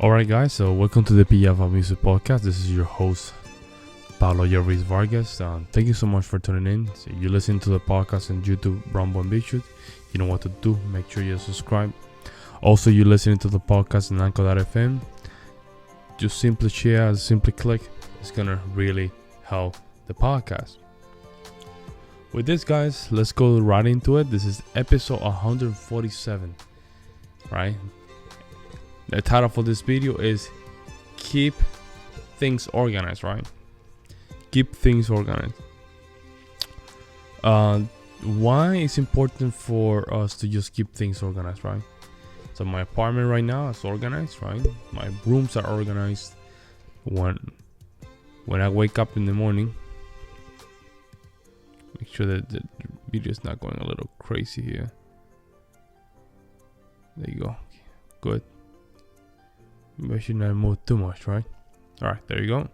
Alright guys, so welcome to the PFA Music Podcast. This is your host, Pablo, Ruiz, Vargas. Thank you so much for tuning in. So you listen to the podcast on YouTube, Rumble and BitChute. You know what to do. Make sure you subscribe. Also, you listening to the podcast on Anchor.fm. Just simply share, simply click. It's going to really help the podcast. With this, guys, let's go right into it. This is episode 147, right? The title for this video is Keep Things Organized, right? Keep things organized. Why it's important for us to just keep things organized, right? So my apartment right now is organized, right? My rooms are organized. When I wake up in the morning, make sure that the video is not going a little crazy here. There you go. Good. Maybe I should not move too much, right? Alright, there you go.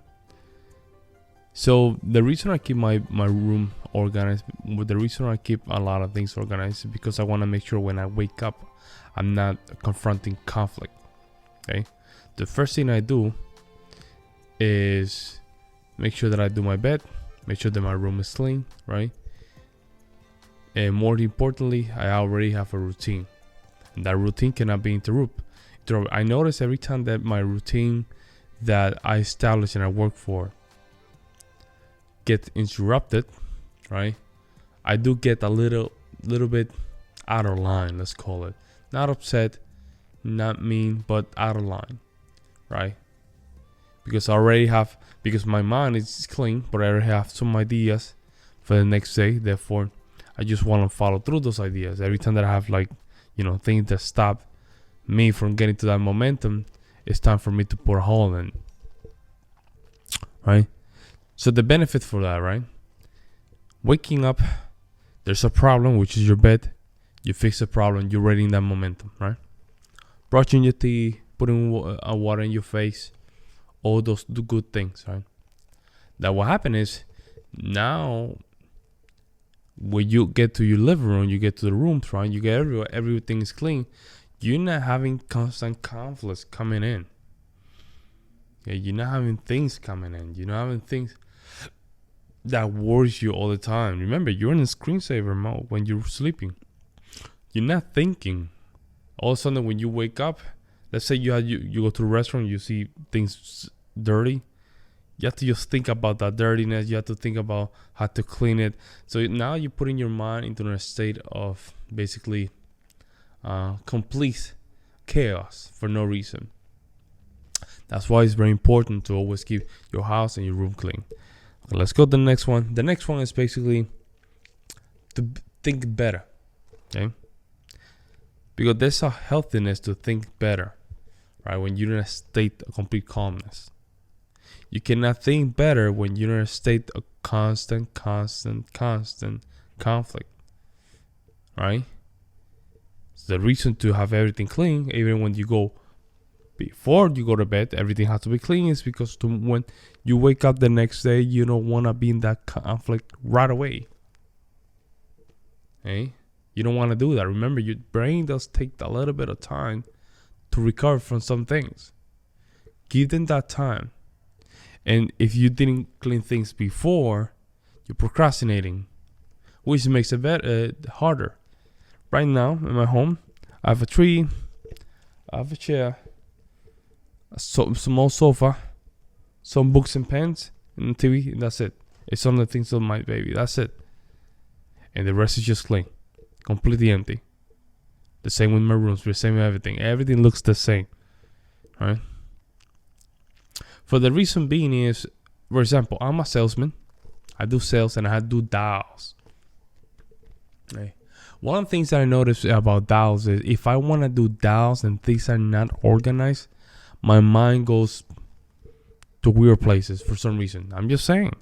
So the reason I keep my room organized, the reason I keep a lot of things organized is because I want to make sure when I wake up, I'm not confronting conflict. Okay? The first thing I do is make sure that I do my bed, make sure that my room is clean, right? And more importantly, I already have a routine. And that routine cannot be interrupted. I notice every time that my routine that I establish and I work for gets interrupted, right? I do get a little bit out of line, let's call it. Not upset, not mean, but out of line, right? Because my mind is clean, but I already have some ideas for the next day. Therefore, I just want to follow through those ideas. Every time that I have things that stop me from getting to that momentum, it's time for me to put a hole in, right? So the benefit for that, right? Waking up, there's a problem, which is your bed. You fix the problem, you're ready in that momentum, right? Brushing your teeth, putting water in your face, all those good things, right? That what happens is now when you get to your living room, you get to the rooms, right? You get everywhere, everything is clean. You're not having constant conflicts coming in. Okay, you're not having things coming in. You're not having things that worries you all the time. Remember, you're in a screensaver mode when you're sleeping. You're not thinking. All of a sudden, when you wake up, let's say you go to the restaurant, you see things dirty. You have to just think about that dirtiness. You have to think about how to clean it. So now you're putting your mind into a state of basically complete chaos for no reason. That's why it's very important to always keep your house and your room clean. Okay, let's go to the next one. The next one is basically to think better. Okay? Because there's a healthiness to think better, right? When you're in a state of complete calmness. You cannot think better when you're in a state of constant conflict, right? So the reason to have everything clean, even when before you go to bed, everything has to be clean, is because when you wake up the next day, you don't want to be in that conflict right away. Okay? You don't want to do that. Remember, your brain does take a little bit of time to recover from some things. Give them that time. And if you didn't clean things before, you're procrastinating, which makes it harder. Right now, in my home, I have a tree, I have a chair, a small sofa, some books and pens, and a TV, and that's it. It's some of the things of my baby. That's it. And the rest is just clean, completely empty. The same with my rooms, the same with everything. Everything looks the same, right? For the reason being is, for example, I'm a salesman. I do sales and I do dials. Okay. One of the things that I noticed about dials is if I want to do dials and things are not organized, my mind goes to weird places for some reason. I'm just saying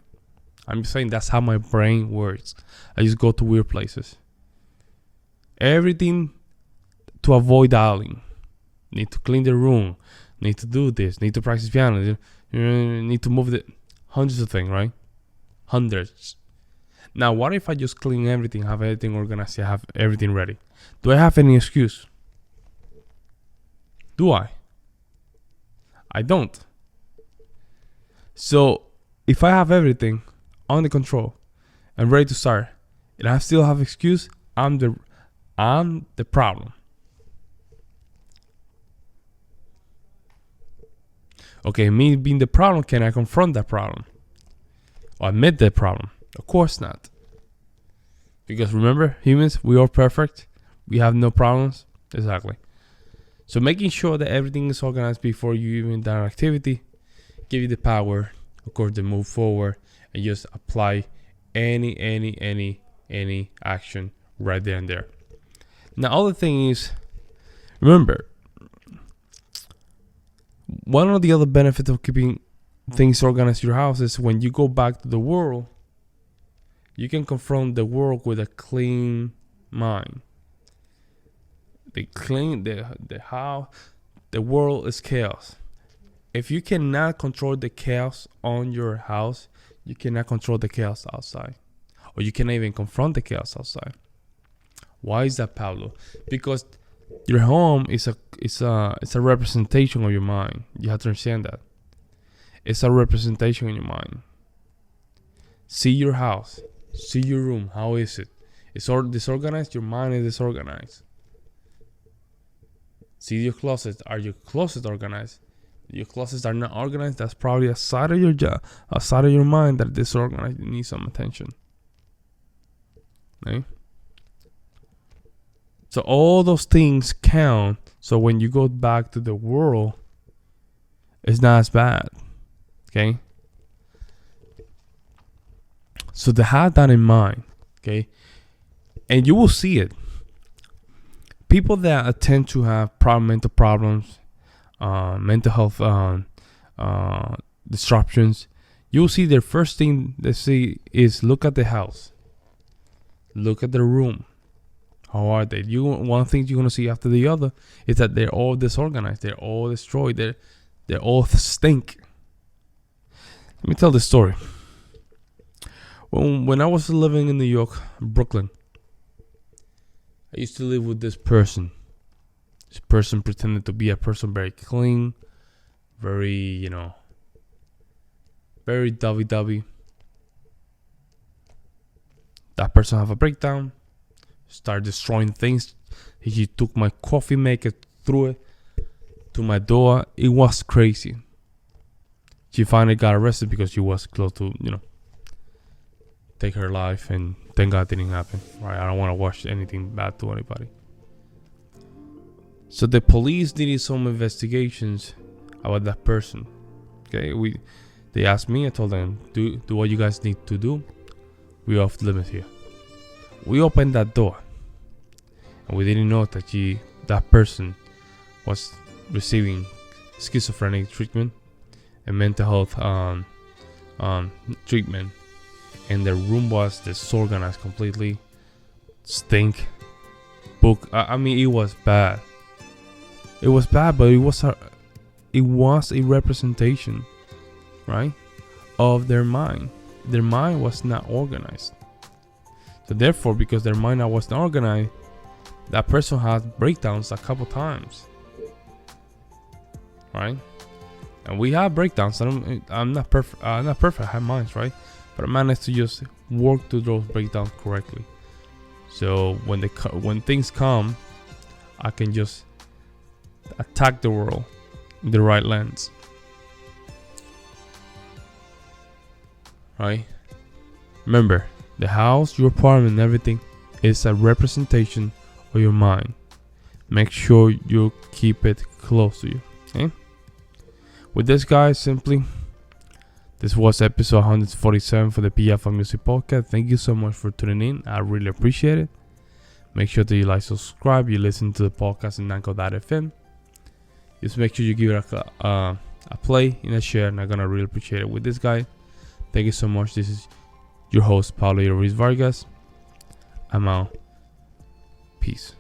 that's how my brain works. I just go to weird places. Everything to avoid dialing. Need to clean the room. Need to do this. Need to practice piano. Need to move the hundreds of things, right? Hundreds. Now, what if I just clean everything, have everything organized, have everything ready? Do I have any excuse? Do I? I don't. So if I have everything under control and ready to start, and I still have excuse, I'm the problem. Okay, me being the problem, can I confront that problem? Or admit that problem? Of course not. Because remember, humans, we are perfect. We have no problems. Exactly. So making sure that everything is organized before you even do an activity give you the power, of course, to move forward and just apply any action right there and there. Now, other thing is, remember, one of the other benefits of keeping things organized in your house is when you go back to the world, you can confront the world with a clean mind. The world is chaos. If you cannot control the chaos on your house, you cannot control the chaos outside, or you cannot even confront the chaos outside. Why is that, Pablo? Because your home is a representation of your mind. You have to understand that. It's a representation in your mind. See your house. See your room. How is it? It's all disorganized. Your mind is disorganized. See your closet. Are your closets organized? Your closets are not organized. That's probably a side of your mind that is disorganized. You need some attention. Okay? So all those things count. So when you go back to the world, it's not as bad. Okay? So to have that in mind, okay? And you will see it. People that tend to have mental problems, mental health disruptions, you'll see their first thing they see is look at the house. Look at the room. How are they? One thing you're gonna see after the other is that they're all disorganized. They're all destroyed. They're all stink. Let me tell the story. When I was living in New York, Brooklyn, I used to live with this person. This person pretended to be a person very clean, very, very dovey. That person have a breakdown, started destroying things. He took my coffee maker, threw it to my door. It was crazy. She finally got arrested because she was close to, take her life, and thank God it didn't happen. Right? I don't want to wish anything bad to anybody. So the police needed some investigations about that person. Okay, they asked me. I told them, do what you guys need to do. We off limits here. We opened that door, and we didn't know that person was receiving schizophrenic treatment and mental health treatment. And the room was disorganized completely. Stink. It was bad. It was bad, but it was a representation, right, of their mind. Their mind was not organized. So therefore, because their mind was not organized, that person had breakdowns a couple times, right? And we have breakdowns. I'm not perfect. I have minds, right? But I managed to just work through those breakdowns correctly. So when things come, I can just attack the world in the right lens. Right? Remember, the house, your apartment, everything is a representation of your mind. Make sure you keep it close to you. Okay? With this, guys, this was episode 147 for the PF Music Podcast. Thank you so much for tuning in. I really appreciate it. Make sure that you like, subscribe, you listen to the podcast in Anchor.fm. Just make sure you give it a play and a share, and I'm gonna really appreciate it. With this guy, thank you so much. This is your host, Pablo Ruiz Vargas. I'm out. Peace.